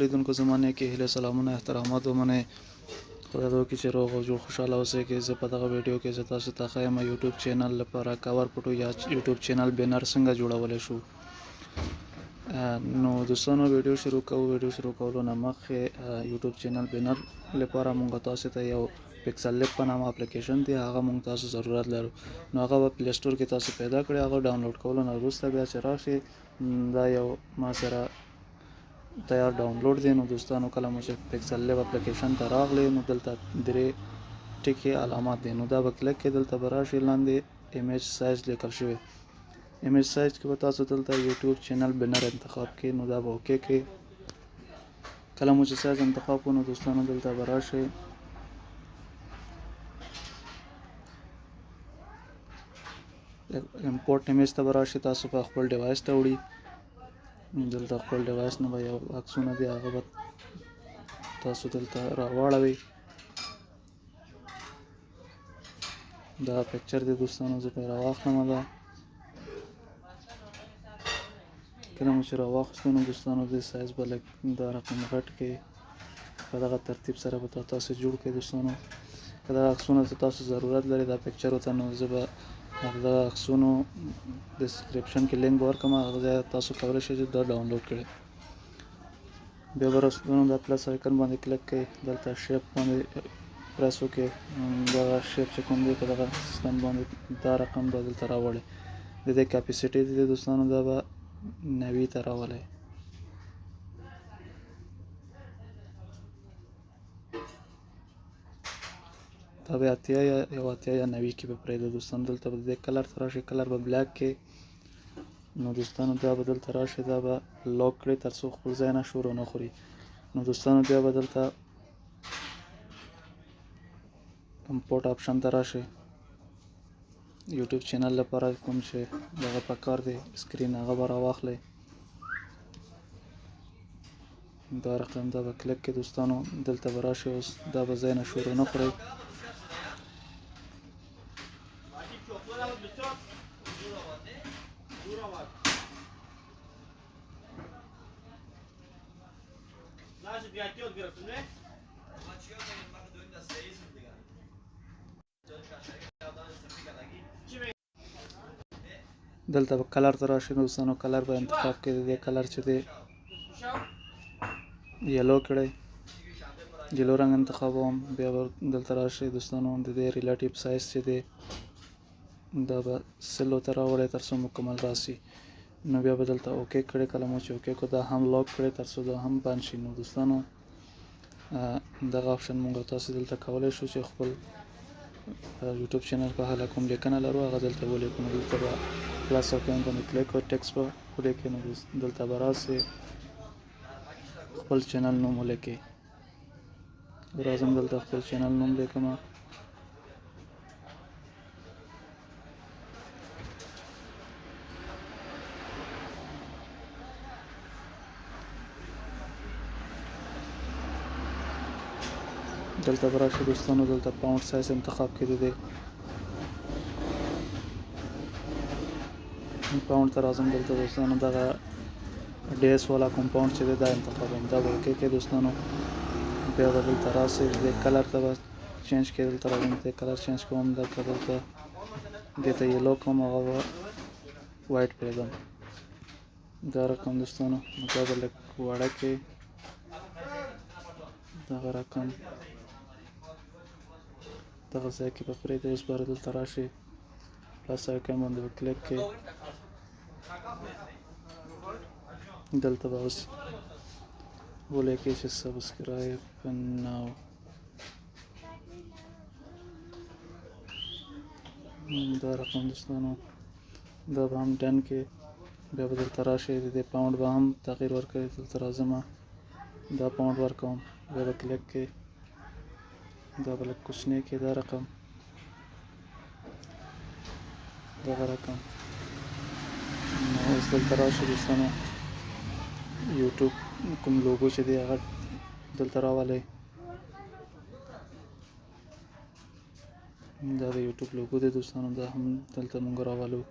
لیدونکو زمانه کې هله سلامونه احترامات ومنه خدای دې وکړي چې روغ او جوړ خوشاله اوسئ کې زه په دغه ویډیو کې زه تاسو ته ښایم یوټیوب چینل لپاره کاور پټو یا یوټیوب چینل بینر څنګه جوړولای شو. نو دوستانو ویډیو شروع کولو نه مخکې یوټیوب چینل بینر لپاره مونږ تاسو ته یو پکسل لب په نامه اپلیکیشن دی هغه مونږ تاسو ضرورت لرو. نو هغه په پلی سٹور کې تاسو پیدا کړئ. هغه ډاونلوډ کولو نه وروسته بیا چې راشي دا یو ما سره تیار ډاونلوډ دی. نو دوستانو کله مو چې پکسل لب اپلیکیشن ته راغلی نو دلته درې ټکي علامات دي. نو دا به کلک کې دلته به راشي لاندې ایمیج سایز لیکل شوی. ایمیج سایز کې به تاسو دلته یوټیوب چینل بینر انتخاب کې نو دا به اوکې کې کله مو چې سایز انتخاب کو نو دوستانو دلته به راشي امپورټ ایمیج ته به راشي. تاسو په خپل ډیوایس ته وړي دلته خپل ډیوایس نه به یو عکسونه دي هغه به تاسو دلته راواړوئ. دا پکچر دی دوستانو زه پرې راواخلم. دا کله مو چې راواخیستو نو دوستانو د سایز به لږ دا رقم غټ کې په دغه ترتیب سره به تاسو جوړ کړئ. دوستانو که دغه عکسونو ته تاسو ضرورت لرئ دا پکچرو ته نو زه به د عکسونو ډسکرپشن کې لینک به ورکړم هغه ځای تاسو کولی شئ چې دا ډاونلوډ کړئ. بیا به دوستانو دا پلس آیکن باندې کلک کړئ دلته شیپ باندې پریس وکړئ. دغه شیپ چې کوم دی په دغه سیستم باندې دا رقم به دلته راوړئ. د دې کاپیسټي دی دوستانو دا به 90 ته راولئ. دا به 80 یا 90 کې به پرېږدو. دوستانو دلته به د کلر ته راشي کلر به بلیک کې نو دوستانو دا به دلته راشي دا به لاک کړئ تر څو خپل ځای نه شور ونه خوري. نو دوستانو بیا به دلته امپورټ آپشن ته راشي یوټیوب چینل لپاره کوم چې دغه پکار دی سکرین هغه به راواخلئ. دا رقم دا به کلک کې دوستانو دلته به راشي اوس دا به ځای نه شور ونه خورئ. دلته به کلر ته راشي دوستانو کلر به انتخاب کړئ. د دې کلر چې دی یلو کړئ یلو رنګ انتخابوم. بیا به دلته راشي دوستانو د دې ریلیټیو سایز چې دی دا به سلو ته راوړئ تر څو مکمل راشي. نو بیا به دلته اوکې کړئ. کله مو چې اوکې کو دا هم لاک کړئ تر څو دا هم بند شي. نو دوستانو دغه آپشن مونږ تاسو دلته کولی شو چې خپل یوټیوب چینل په هله کوم لیکنه لرو هغه دلته ولیکو. نو دلته به پلس آیکن باندې کلیک او ټکس به ولیکئ. نو دلته به راسئ خپل چینل نوم ولیکئ. راځم دلته خپل چینل نوم لیکم. دلته به راشي دوستانو دلته پاونډ سایز انتخاب کړئ. دی پاونډ ته راځم دلته دوستانو دغه ډیس والا کمپاونډ چې دی دا انتخابوم. دا به اوکې کې دوستانو بیا به دلته راسئ د کلر ته به چینج کړئ. دلته راځم د کلر چینج کوم دلته دې ته یلو کوم هغه به وایټ پرېږدم. دا رقم دوستانو دا به لږ واړه کې دغه رقم دغه ځای کې به پرېږدئ. اوس به دلته راشي پلس آیکن باندې به کلیک کړئ. دلته به اوس ولیکئ چې سبسکرایب ناو. دا رقم دوستانو دا به هم ډن کې بیا به دلته راشي د دې پاونډ به هم تغییر ورکړئ. دلته راځم دا پاونډ ورکوم بیا به کلیک کړئ. دا به لږ کوچنی کې دا رقم دغه رقم. نو اوس دلته راشي دوستانو یوټیوب کوم لوګو چې دی هغه دلته راولئ. دا د یوټیوب لوګو دی دوستانو دا هم دلته مونږ راولو.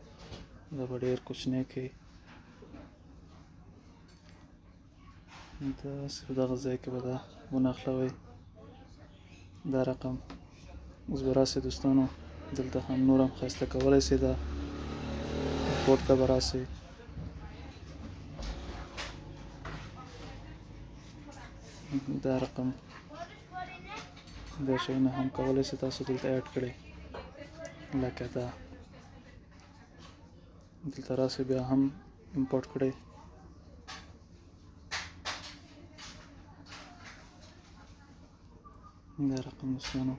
دا به ډېر کوچنی کې داسې په دغه ځای کې به دا ونښلوئ دا رقم. اوس به راسئ دوستانو دلته هم نور هم ښایسته کولی سئ دا کوډ ته به راسئ دا رقم دا شیونه هم کولی سئ تاسو دلته اډ کړئ لکه دا دلته راسئ بیا هم امپورټ کړئ دا رقم دوستانو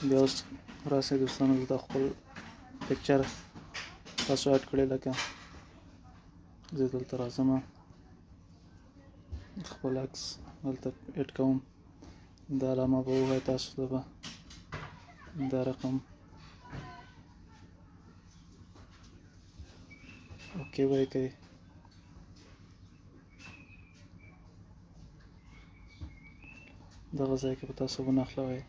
بیا اوس راسئ دوستانو دلته خپل پکچر تاسو اډ کړئ لکه زه دلته راځم خپل عکس دلته اډ کوم دا علامه به ووایي تاسو ته به دا رقم اوکې به یې کوئ دغه ځای کې به تاسو ونښلوئ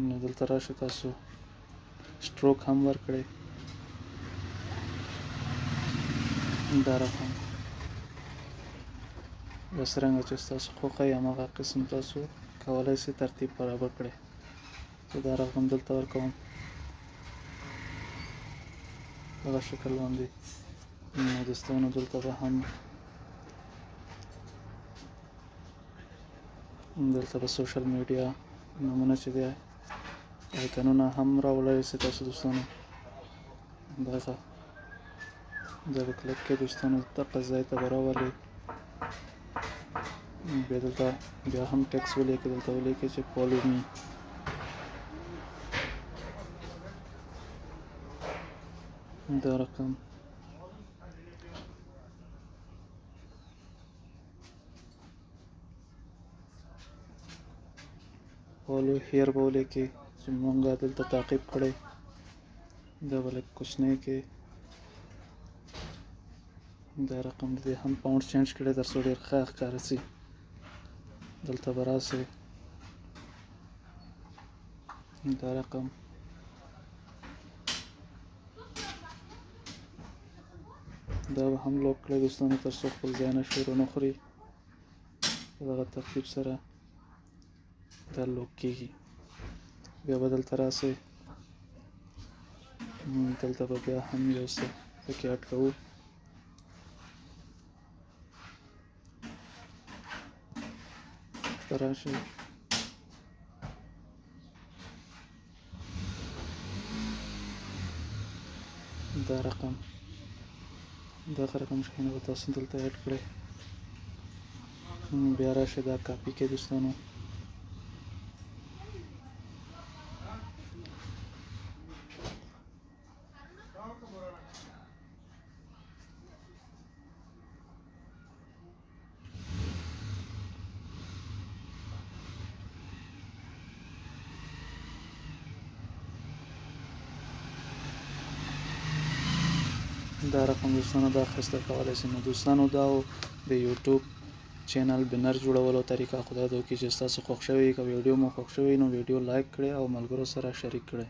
نو دلته راشئ تاسو سټروک هم ورکړئ دا رقم یا څرنګه چې ستاسو خوښه وي هماغه قسم تاسو کولی سئ ترتیب برابر کړئ زه دا رقم دلته ورکوم دغه شکل باندې نو دوستانو دلته به هم دلته به سوشل میډیا نومونه چې دی آیکنونه هم راوړلی سئ تاسو دوستانو دغه دا به کلک کړئ دوستانو دغه ځای ته به راولئ بیا دلته بیا هم ټکس ولیکئ دلته ولیکئ چې فالو می دا رقم فالو هیر به ولیکئ چې مونږ دلته تعقیب کړی دا به لږ کوچنی کې دا رقم دې هم پاونډ چینج کړی تر څو ډېر ښه ښکاره سي دلته به راسئ دا رقم دا به هم لوک کړئ دوستانو تر څو خپل ځای نه شور ونه خوري په دغه ترتیب سره دا لوک کېږي بیا به دلته راسئ دلته به بیا هم یو څه پکې اډ کوو راشئ دا رقم دغه رقم شیونه به تاسو دلته اډ کړئ بیا راشئ دا کاپي کړئ دوستانو دا رقم دوستانو دا ښایسته کولی سئ نو دوستانو دا و د یوټیوب چینل بنر جوړولو طریقه خدای دې وکړي چې ستاسو خوښ شوی که ویډیو مو خوښ شوی نو ویډیو لایک کړئ او ملګرو سره شریک کړئ